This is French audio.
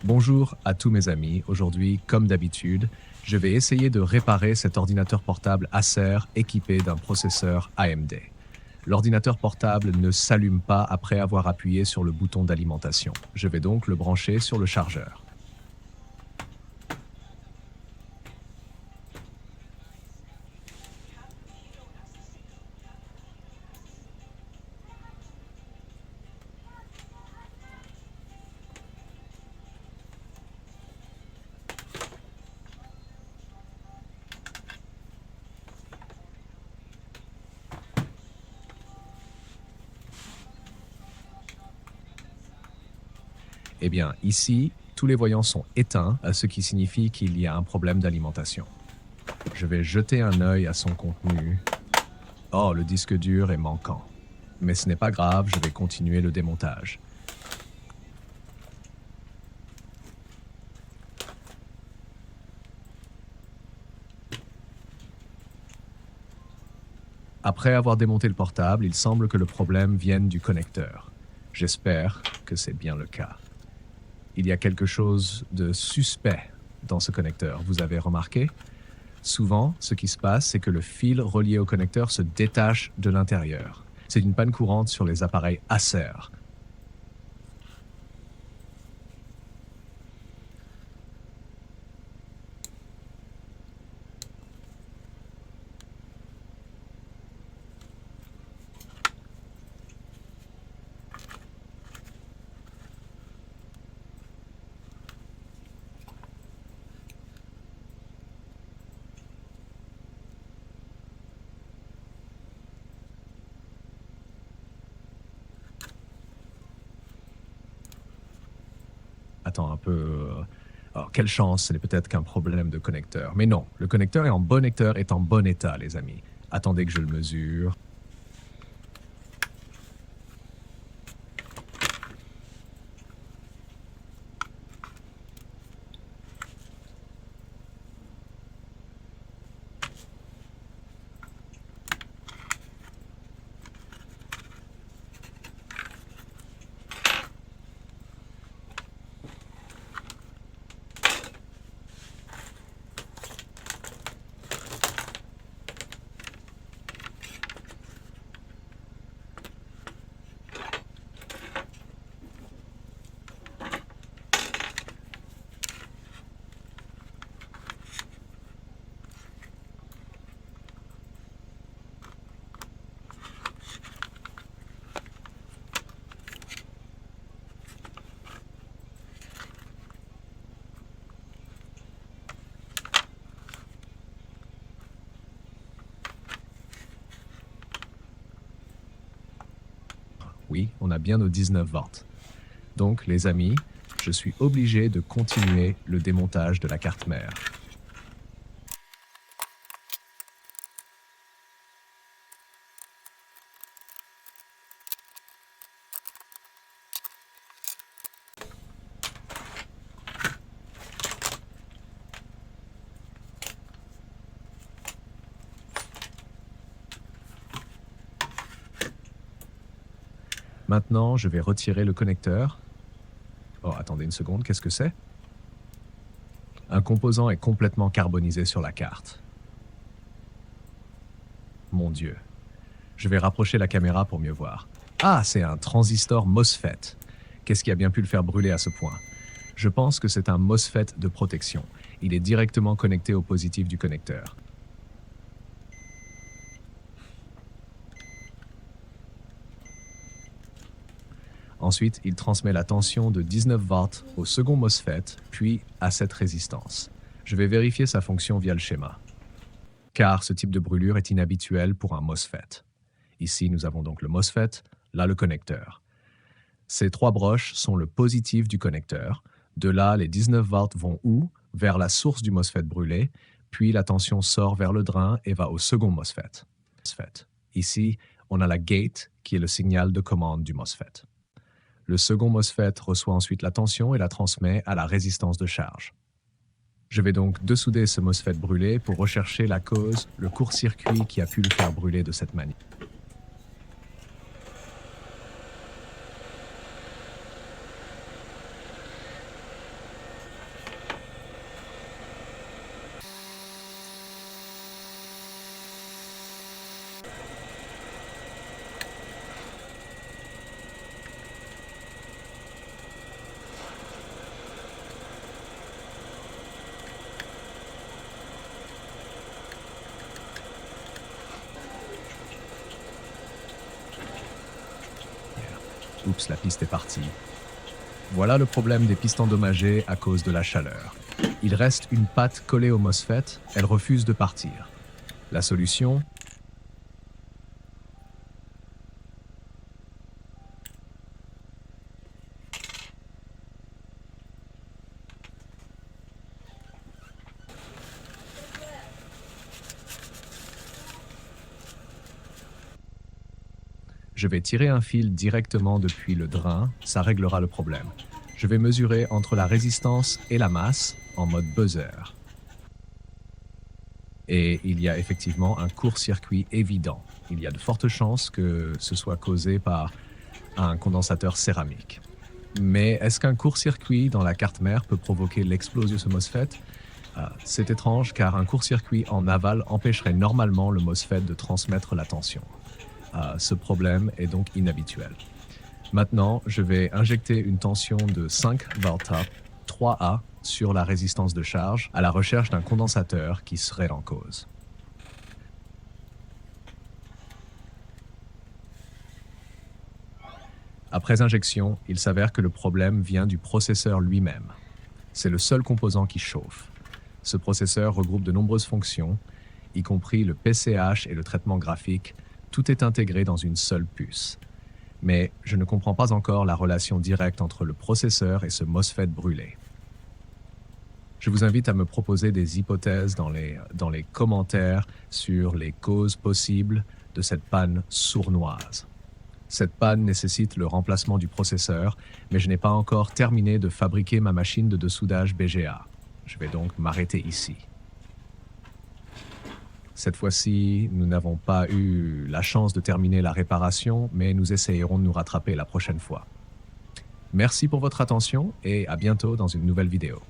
Bonjour à tous mes amis. Aujourd'hui, comme d'habitude, je vais essayer de réparer cet ordinateur portable Acer équipé d'un processeur AMD. L'ordinateur portable ne s'allume pas après avoir appuyé sur le bouton d'alimentation. Je vais donc le brancher sur le chargeur. Eh bien, ici, tous les voyants sont éteints, ce qui signifie qu'il y a un problème d'alimentation. Je vais jeter un œil à son contenu. Oh, le disque dur est manquant. Mais ce n'est pas grave, je vais continuer le démontage. Après avoir démonté le portable, il semble que le problème vienne du connecteur. J'espère que c'est bien le cas. Il y a quelque chose de suspect dans ce connecteur, vous avez remarqué? Souvent, ce qui se passe, c'est que le fil relié au connecteur se détache de l'intérieur. C'est une panne courante sur les appareils Acer. Attends un peu. Oh, quelle chance, ce n'est peut-être qu'un problème de connecteur. Mais non, le connecteur est en bon état, les amis. Attendez que je le mesure. Oui, on a bien nos 19 volts. Donc, les amis, je suis obligé de continuer le démontage de la carte mère. Maintenant, je vais retirer le connecteur. Oh, attendez une seconde, qu'est-ce que c'est? Un composant est complètement carbonisé sur la carte. Mon Dieu. Je vais rapprocher la caméra pour mieux voir. Ah, c'est un transistor MOSFET. Qu'est-ce qui a bien pu le faire brûler à ce point? Je pense que c'est un MOSFET de protection. Il est directement connecté au positif du connecteur. Ensuite, il transmet la tension de 19 volts au second MOSFET, puis à cette résistance. Je vais vérifier sa fonction via le schéma. Car ce type de brûlure est inhabituel pour un MOSFET. Ici, nous avons donc le MOSFET, là le connecteur. Ces trois broches sont le positif du connecteur. De là, les 19 volts vont où? Vers la source du MOSFET brûlé, puis la tension sort vers le drain et va au second MOSFET. Ici, on a la gate, qui est le signal de commande du MOSFET. Le second MOSFET reçoit ensuite la tension et la transmet à la résistance de charge. Je vais donc dessouder ce MOSFET brûlé pour rechercher la cause, le court-circuit qui a pu le faire brûler de cette manière. Oups, la piste est partie. Voilà le problème des pistes endommagées à cause de la chaleur. Il reste une patte collée au MOSFET, elle refuse de partir. La solution? Je vais tirer un fil directement depuis le drain, ça réglera le problème. Je vais mesurer entre la résistance et la masse en mode buzzer. Et il y a effectivement un court-circuit évident. Il y a de fortes chances que ce soit causé par un condensateur céramique. Mais est-ce qu'un court-circuit dans la carte mère peut provoquer l'explosion de ce MOSFET? C'est étrange car un court-circuit en aval empêcherait normalement le MOSFET de transmettre la tension. Ce problème est donc inhabituel. Maintenant, je vais injecter une tension de 5 VA, 3A sur la résistance de charge à la recherche d'un condensateur qui serait en cause. Après injection, il s'avère que le problème vient du processeur lui-même. C'est le seul composant qui chauffe. Ce processeur regroupe de nombreuses fonctions, y compris le PCH et le traitement graphique. Tout est intégré dans une seule puce. Mais je ne comprends pas encore la relation directe entre le processeur et ce MOSFET brûlé. Je vous invite à me proposer des hypothèses dans les commentaires sur les causes possibles de cette panne sournoise. Cette panne nécessite le remplacement du processeur, mais je n'ai pas encore terminé de fabriquer ma machine de dessoudage BGA. Je vais donc m'arrêter ici. Cette fois-ci, nous n'avons pas eu la chance de terminer la réparation, mais nous essayerons de nous rattraper la prochaine fois. Merci pour votre attention et à bientôt dans une nouvelle vidéo.